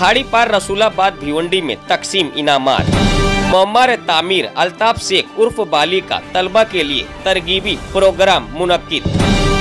खाड़ी पार रसूलाबाद भिवंडी में तकसीम इनामात। मोहम्मद तामीर अल्ताफ शेख उर्फ बाली का तलबा के लिए तरगीबी प्रोग्राम मुनक्किद।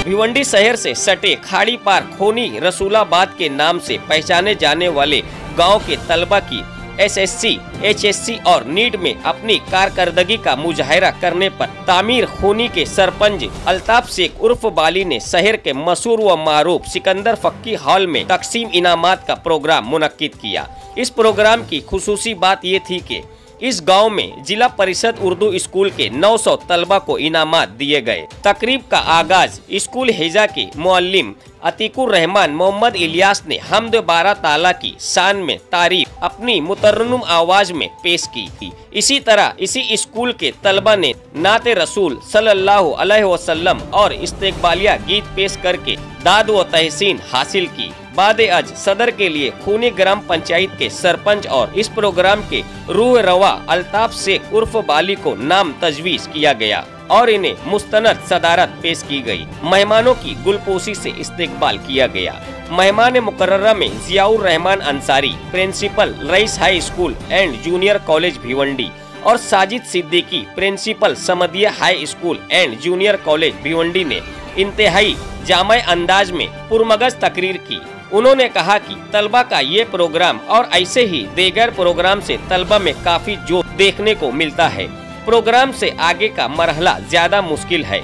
भिवंडी शहर से सटे खाड़ी पार खोनी रसूलाबाद के नाम से पहचाने जाने वाले गांव के तलबा की एसएससी, एचएससी और नीट में अपनी कारकर्दगी का मुजाहिरा करने पर तामीर खोनी के सरपंच अल्ताफ शेख उर्फ बाली ने शहर के मशहूर व मारूफ सिकंदर फक्की हॉल में तकसीम इनामात का प्रोग्राम मुनक्किद किया। इस प्रोग्राम की खुसूसी बात ये थी कि इस गांव में जिला परिषद उर्दू स्कूल के 900 तलबा को इनामात दिए गए। तकरीब का आगाज स्कूल हेजा के मुअल्लिम अतीकुर रहमान मोहम्मद इलियास ने हम्द बारा ताला की शान में तारीफ अपनी मुतरन्नुम आवाज में पेश की। इसी तरह इसी स्कूल के तलबा ने नाते रसूल सल्लल्लाहु अलैहि वसल्लम और इस्तेकबालिया गीत पेश करके दाद व तहसीन हासिल की। बाद अज सदर के लिए खूनी ग्राम पंचायत के सरपंच और इस प्रोग्राम के रूह रवा अल्ताफ शेख उर्फ बाली को नाम तजवीज किया गया और इन्हें मुस्तनद सदारत पेश की गई। मेहमानों की गुलपोशी से इस्तेकबाल किया गया। मेहमान मुकर्ररा में Ziaur Rahman Ansari principal Rais high school and junior college Bhiwandi और Sajid Siddiqui principal Samadiya high school and junior college Bhiwandi ने इंतहाई जामे अंदाज में पुरमगज तकरीर की। उन्होंने कहा कि तलबा का ये प्रोग्राम और ऐसे ही दीगर प्रोग्राम से तलबा में काफी जोश देखने को मिलता है। प्रोग्राम से आगे का मरहला ज्यादा मुश्किल है।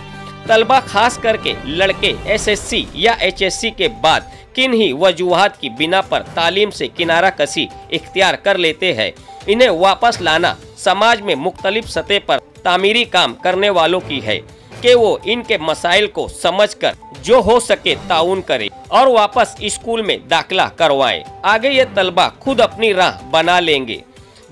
तलबा खास करके लड़के एसएससी या एचएससी के बाद किन ही वजूहात की बिना पर तालीम से किनारा कसी इख्तियार कर लेते हैं। इन्हें वापस लाना समाज में मुख्तलिफ सतह पर तामीरी काम करने वालों की है कि वो इनके मसाइल को समझकर जो हो सके ताउन करे और वापस स्कूल में दाखिला करवाएं। आगे ये तलबा खुद अपनी राह बना लेंगे।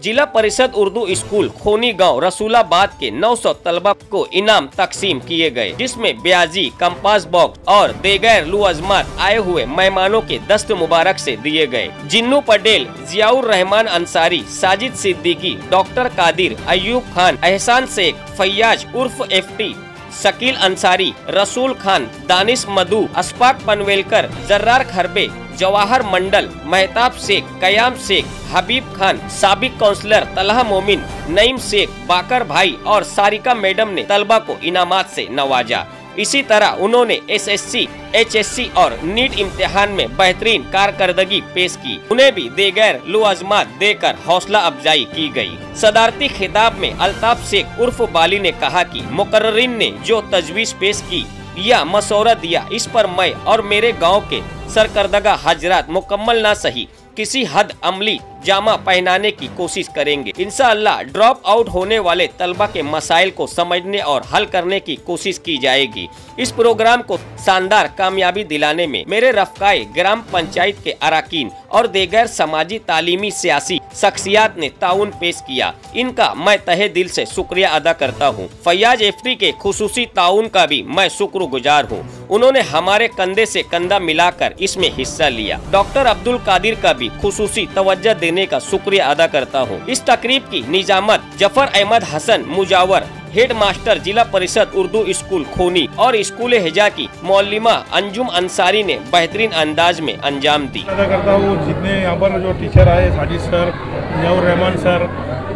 जिला परिषद उर्दू स्कूल खोनी गांव रसूलाबाद के 900 तलबा को इनाम तकसीम किए गए, जिसमें ब्याजी, कंपास बॉक्स और दीगर लुअज़मात आए हुए मेहमानों के दस्त मुबारक से दिए गए। जिन्नू पटेल, जियाउर रहमान अंसारी, साजिद सिद्दीकी, डॉक्टर कादिर, अयूब खान, एहसान शेख, फैयाज उर्फ एफटी, शकील अंसारी, रसूल खान, दानिश मधु, अशफाक पनवेलकर, जर्रार खरबे, जवाहर मंडल, महताब शेख, कयाम शेख, हबीब खान, साबिक काउंसलर तलहा मोमिन, नईम शेख, बाकर भाई और सारिका मैडम ने तलबा को इनामात से नवाजा। इसी तरह उन्होंने एसएससी, एचएससी और नीट इम्तिहान में बेहतरीन कारकर्दगी पेश की। उन्हें भी दीगर लुअज़मात देकर हौसला अफजाई की गई। सदारती खिताब में अल्ताफ शेख उर्फ बाली ने कहा कि मुकर्रिरीन ने जो तजवीज पेश की या मशवरा दिया, इस पर मैं और मेरे गांव के सरकर्दगा हजरात मुकम्मल ना सही किसी हद अमली जामा पहनाने की कोशिश करेंगे। इंशाअल्लाह ड्रॉप आउट होने वाले तलबा के मसाइल को समझने और हल करने की कोशिश की जाएगी। इस प्रोग्राम को शानदार कामयाबी दिलाने में मेरे रफ़काए ग्राम पंचायत के अराकीन और दीगर समाजी तालीमी सियासी शख्सियात ने ताउन पेश किया। इनका मैं तहे दिल से शुक्रिया अदा करता हूँ। फैयाज एफटी के खुसूसी ताउन का भी मैं शुक्रगुजार हूँ। उन्होंने हमारे कंधे से कंधा मिलाकर इसमें हिस्सा लिया। डॉक्टर अब्दुल कादिर का भी खुसूसी तवज्जो देने का शुक्रिया अदा करता हूँ। इस तकरीब की निजामत जफर अहमद हसन मुजावर, हेड मास्टर जिला परिषद उर्दू स्कूल खोनी और स्कूल हेजा की मौलिमा अंजुम अंसारी ने बेहतरीन अंदाज में अंजाम दी। अदा करता हूँ जितने यहाँ पर जो टीचर आए, साजिद सर, जियाउर रहमान सर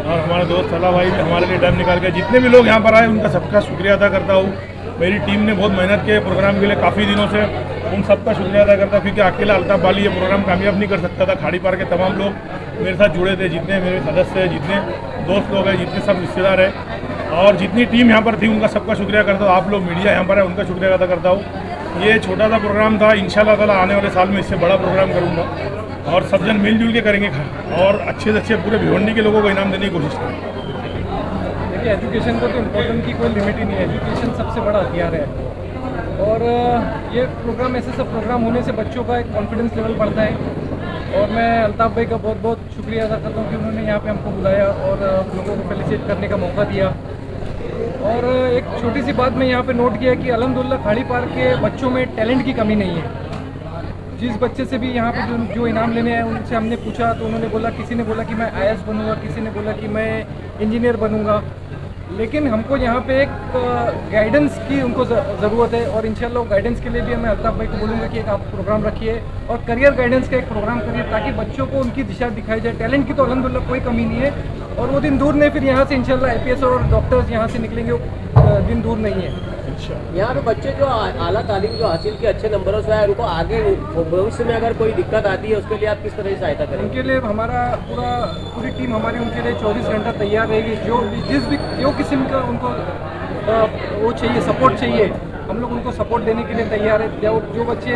और हमारे दोस्त सलाह भाई हमारे लिए टाइम निकाल के जितने भी लोग यहाँ पर आए उनका सबका शुक्रिया अदा करता हूँ। मेरी टीम ने बहुत मेहनत की प्रोग्राम के लिए काफ़ी दिनों से, उन सबका शुक्रिया अदा करता हूँ क्योंकि अकेला अल्ताफ बाली ये प्रोग्राम कामयाब नहीं कर सकता था। खाड़ी पार के तमाम लोग मेरे साथ जुड़े थे, जितने मेरे सदस्य हैं, जितने दोस्त लोग हैं, जितने सब रिश्तेदार हैं और जितनी टीम यहाँ पर थी उनका सबका शुक्रिया करता हूँ। आप लोग मीडिया यहाँ पर है उनका शुक्रिया अदा करता हूँ। ये छोटा सा प्रोग्राम था, इंशाल्लाह ताला आने वाले साल में इससे बड़ा प्रोग्राम करूँगा और सब जन मिलजुल के करेंगे और अच्छे से अच्छे पूरे भिवंडी के लोगों को इनाम देने की कोशिश करेंगे। देखिए एजुकेशन को तो इम्पोर्टेंट की कोई लिमिट ही नहीं है, एजुकेशन सबसे बड़ा हथियार है और ये प्रोग्राम ऐसे सब प्रोग्राम होने से बच्चों का एक कॉन्फिडेंस लेवल बढ़ता है और मैं अल्ताफ भाई का बहुत बहुत शुक्रिया अदा करता हूँ कि उन्होंने यहाँ पे हमको बुलाया और लोगों को फेलिसिटेट करने का मौका दिया। और एक छोटी सी बात मैं यहाँ पे नोट किया कि अल्हम्दुलिल्लाह खाड़ी पार के बच्चों में टैलेंट की कमी नहीं है। जिस बच्चे से भी यहाँ पे जो इनाम लेने आए उनसे हमने पूछा तो उन्होंने बोला, किसी ने बोला कि मैं IAS बनूंगा, किसी ने बोला कि मैं इंजीनियर बनूंगा। लेकिन हमको यहाँ पे एक गाइडेंस की उनको ज़रूरत है, और इंशाल्लाह गाइडेंस के लिए भी मैं अल्ताफ़ भाई को बोलूँगा कि एक आप प्रोग्राम रखिए और करियर गाइडेंस का एक प्रोग्राम करिए, ताकि बच्चों को उनकी दिशा दिखाई जाए। टैलेंट की तो अल्हम्दुलिल्लाह कोई कमी नहीं है, और वो दिन दूर नहीं, फिर यहाँ से इंशाल्लाह IPS और डॉक्टर्स यहाँ से निकलेंगे, वो दिन दूर नहीं है। यहाँ पे बच्चे जो आला तालीम जो हासिल की अच्छे नंबरों से आए, उनको आगे भविष्य में अगर कोई दिक्कत आती है उसके लिए आप किस तरह की सहायता करेंगे? उनके लिए हमारा पूरी टीम हमारी उनके लिए 24 घंटा तैयार रहेगी। जो किस्म का उनको वो चाहिए, सपोर्ट चाहिए, हम लोग उनको सपोर्ट देने के लिए तैयार है। जो बच्चे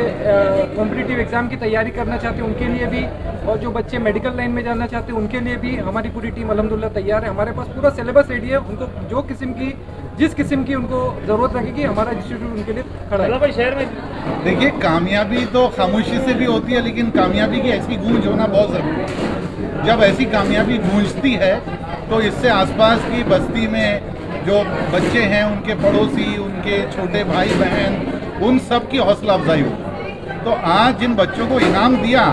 कॉम्पिटिटिव एग्ज़ाम की तैयारी करना चाहते हैं उनके लिए भी, और जो बच्चे मेडिकल लाइन में जाना चाहते हैं उनके लिए भी हमारी पूरी टीम अल्हम्दुलिल्लाह तैयार है। हमारे पास पूरा सिलेबस रेडी है, उनको जिस किस्म की उनको ज़रूरत लगेगी हमारा इंस्टीट्यूट उनके लिए खड़ा है। शहर में देखिए, कामयाबी तो खामोशी से भी होती है, लेकिन कामयाबी की ऐसी गूंज होना बहुत ज़रूरी है। जब ऐसी कामयाबी गूंजती है तो इससे आसपास की बस्ती में जो बच्चे हैं, उनके पड़ोसी, उनके छोटे भाई बहन, उन सब की हौसला अफजाई हो। तो आज जिन बच्चों को इनाम दिया,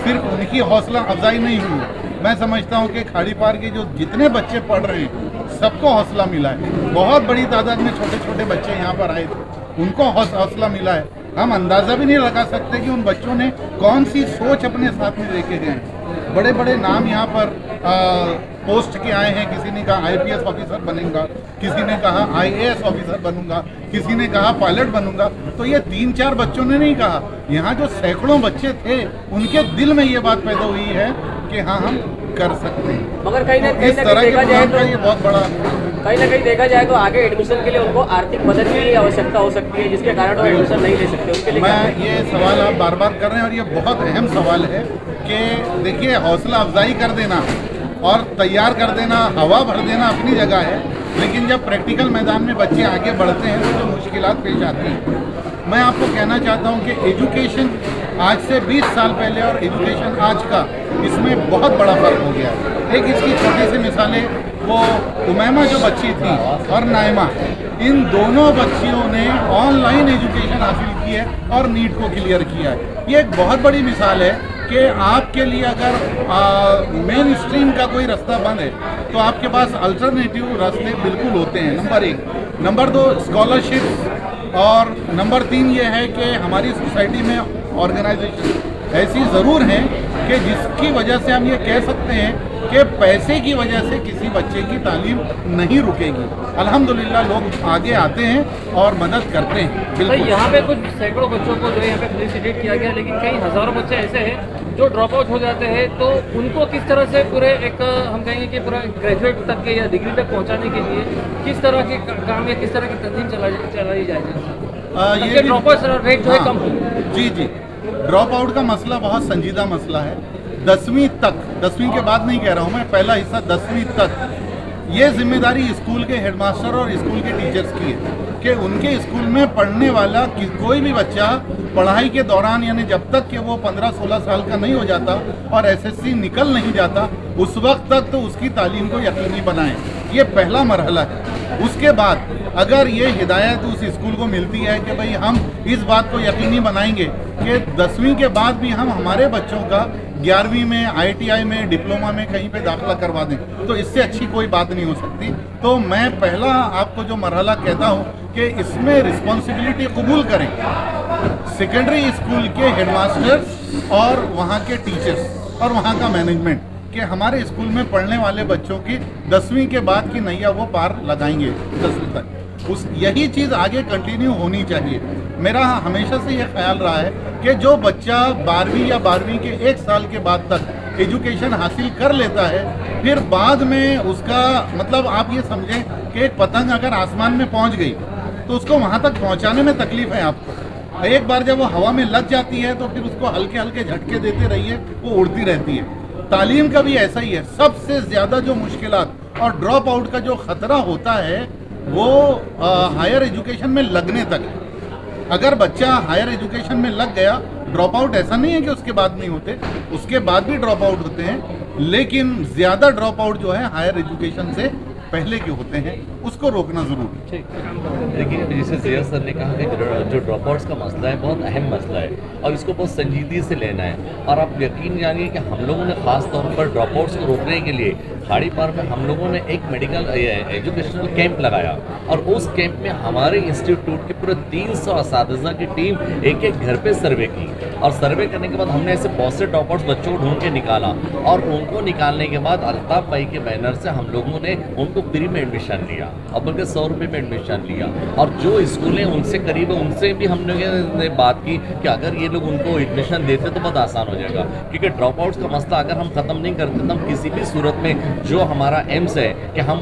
सिर्फ उनकी हौसला अफजाई नहीं हुई, मैं समझता हूँ कि खाड़ी पार के जो जितने बच्चे पढ़ रहे हैं सबको हौसला मिला है। बहुत बड़ी तादाद में छोटे छोटे बच्चे यहाँ पर आए थे, उनको हौसला मिला है। हम अंदाज़ा भी नहीं लगा सकते कि उन बच्चों ने कौन सी सोच अपने साथ में लेके गए हैं। बड़े बड़े नाम यहाँ पर पोस्ट के आए हैं। किसी ने कहा IPS ऑफिसर बनेगा, किसी ने कहा IAS ऑफिसर बनूंगा, किसी ने कहा पायलट बनूंगा। तो ये 3-4 बच्चों ने नहीं कहा, यहाँ जो सैकड़ों बच्चे थे उनके दिल में ये बात पैदा हुई है कि हाँ, हम कर सकते हैं। मगर कहीं ना तो कहीं इस तरह के देखा जाए तो ये बहुत बड़ा, कहीं ना कहीं देखा जाए तो आगे एडमिशन के लिए उनको आर्थिक मदद की आवश्यकता हो सकती है, जिसके कारण वो एडमिशन नहीं ले सकते। उसके लिए मैं ये सवाल आप बार बार कर रहे हैं और ये बहुत अहम सवाल है कि देखिए, हौसला अफजाई कर देना और तैयार कर देना, हवा भर देना अपनी जगह है, लेकिन जब प्रैक्टिकल मैदान में बच्चे आगे बढ़ते हैं तो जो मुश्किलात पेश आती हैं, मैं आपको कहना चाहता हूं कि एजुकेशन आज से 20 साल पहले और एजुकेशन आज का, इसमें बहुत बड़ा फ़र्क हो गया है। एक इसकी छोटी सी मिसालें, वो उमैमा जो बच्ची थी और नाइमा, इन दोनों बच्चियों ने ऑनलाइन एजुकेशन हासिल की है और नीट को क्लियर किया है। ये एक बहुत बड़ी मिसाल है कि आपके लिए अगर मेन स्ट्रीम का कोई रास्ता बंद है तो आपके पास अल्टरनेटिव रास्ते बिल्कुल होते हैं। नंबर 1। Number 2, scholarship. और नंबर 3 ये है कि हमारी सोसाइटी में ऑर्गेनाइजेशन ऐसी ज़रूर हैं कि जिसकी वजह से हम ये कह सकते हैं कि पैसे की वजह से किसी बच्चे की तालीम नहीं रुकेगी। अल्हम्दुलिल्लाह लोग आगे आते हैं और मदद करते हैं। बिल्कुल, यहाँ पे कुछ सैकड़ों बच्चों को जो है यहाँ पे फेलिसिटेट किया गया, लेकिन कई हज़ारों बच्चे ऐसे हैं जो ड्रॉप आउट हो जाते हैं। तो उनको किस तरह से पूरे एक हम कहेंगे कि पूरा ग्रेजुएट तक के या डिग्री तक पहुँचाने के लिए किस तरह के काम या किस तरह की तंजीम चलाई जाए, ये ड्रॉप आउट रेट जो है कम हो। जी, ड्रॉप आउट का मसला बहुत संजीदा मसला है। 10वीं तक, 10वीं के बाद नहीं कह रहा हूँ मैं, पहला हिस्सा 10वीं तक, ये जिम्मेदारी स्कूल के हेडमास्टर और स्कूल के टीचर्स की है कि उनके स्कूल में पढ़ने वाला कोई भी बच्चा पढ़ाई के दौरान, यानी जब तक कि वो 15-16 साल का नहीं हो जाता और SSC निकल नहीं जाता, उस वक्त तक तो उसकी तालीम को यकीनी बनाएं। ये पहला मरहला है। उसके बाद अगर ये हिदायत उस स्कूल को मिलती है कि भाई हम इस बात को यकीनी बनाएंगे कि 10वीं के बाद भी हम हमारे बच्चों का 11वीं में, ITI में, डिप्लोमा में कहीं पे दाखिला करवा दें, तो इससे अच्छी कोई बात नहीं हो सकती। तो मैं पहला आपको जो मरहला कहता हूँ कि इसमें रिस्पॉन्सिबिलिटी कबूल करें सेकेंडरी स्कूल के हेडमास्टर्स और वहाँ के टीचर्स और वहाँ का मैनेजमेंट, कि हमारे स्कूल में पढ़ने वाले बच्चों की 10वीं के बाद की नैया वो पार लगाएंगे 10वीं तक। यही चीज़ आगे कंटिन्यू होनी चाहिए। मेरा हमेशा से ये ख्याल रहा है कि जो बच्चा 12वीं या 12वीं के 1 साल के बाद तक एजुकेशन हासिल कर लेता है, फिर बाद में उसका मतलब आप ये समझें कि एक पतंग अगर आसमान में पहुंच गई तो उसको वहां तक पहुंचाने में तकलीफ है आपको। एक बार जब वो हवा में लग जाती है तो फिर उसको हल्के हल्के झटके देते रहिए, वो उड़ती रहती है। तालीम का भी ऐसा ही है। सबसे ज़्यादा जो मुश्किलात और ड्रॉप आउट का जो ख़तरा होता है वो हायर एजुकेशन में लगने तक है। अगर बच्चा हायर एजुकेशन में लग गया, ड्रॉप आउट ऐसा नहीं है कि उसके बाद नहीं होते, उसके बाद भी ड्रॉप आउट होते हैं, लेकिन ज़्यादा ड्रॉप आउट जो है हायर एजुकेशन से पहले के होते हैं, उसको रोकना ज़रूरी है। लेकिन जैसे जिया सर ने कहा कि जो ड्रॉप आउट्स का मसला है बहुत अहम मसला है और इसको बहुत संजीदगी से लेना है। और आप यकीन जानिए कि हम लोगों ने ख़ास तौर पर ड्रॉप आउट्स को रोकने के लिए खाड़ी पार में हम लोगों ने एक मेडिकल एजुकेशनल कैंप लगाया और उस कैंप में हमारे इंस्टीट्यूट के पूरे 300 असातिज़ा की टीम एक एक घर पे सर्वे की और सर्वे करने के बाद हमने ऐसे बहुत से टॉपर्स बच्चों को ढूंढ के निकाला और उनको निकालने के बाद अल्ताफ भाई के बैनर से हम लोगों ने उनको फ्री में एडमिशन लिया और बल्कि 100 रुपये में एडमिशन लिया। और जो स्कूलें उनसे करीब है उनसे भी हमने बात की कि अगर ये लोग उनको एडमिशन देते तो बहुत आसान हो जाएगा, क्योंकि ड्रॉप आउट्स का मसला अगर हम ख़त्म नहीं करते तो हम किसी भी सूरत में जो हमारा एम्स है कि हम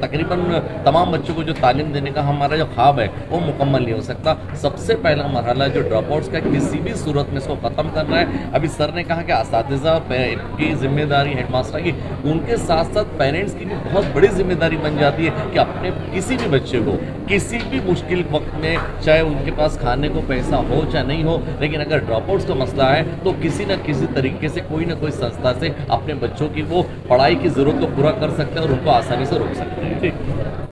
तकरीबन तमाम बच्चों को जो तालीम देने का हमारा जो ख्वाब है वो मुकम्मल नहीं हो सकता। सबसे पहला मरहला जो ड्रॉप आउट्स का किसी भी सूरत में इसको ख़त्म करना है। अभी सर ने कहा कि असातिज़ा की जिम्मेदारी हेडमास्टर की, उनके साथ साथ पेरेंट्स की भी बहुत बड़ी जिम्मेदारी बन जाती है कि अपने किसी भी बच्चे को किसी भी मुश्किल वक्त में, चाहे उनके पास खाने को पैसा हो चाहे नहीं हो, लेकिन अगर ड्रॉप आउट्स का मसला है तो किसी न किसी तरीके से कोई ना कोई संस्था से अपने बच्चों की वो पढ़ाई की ज़रूरत को पूरा कर सकते हैं और उनको आसानी से रोक सकते हैं। ठीक।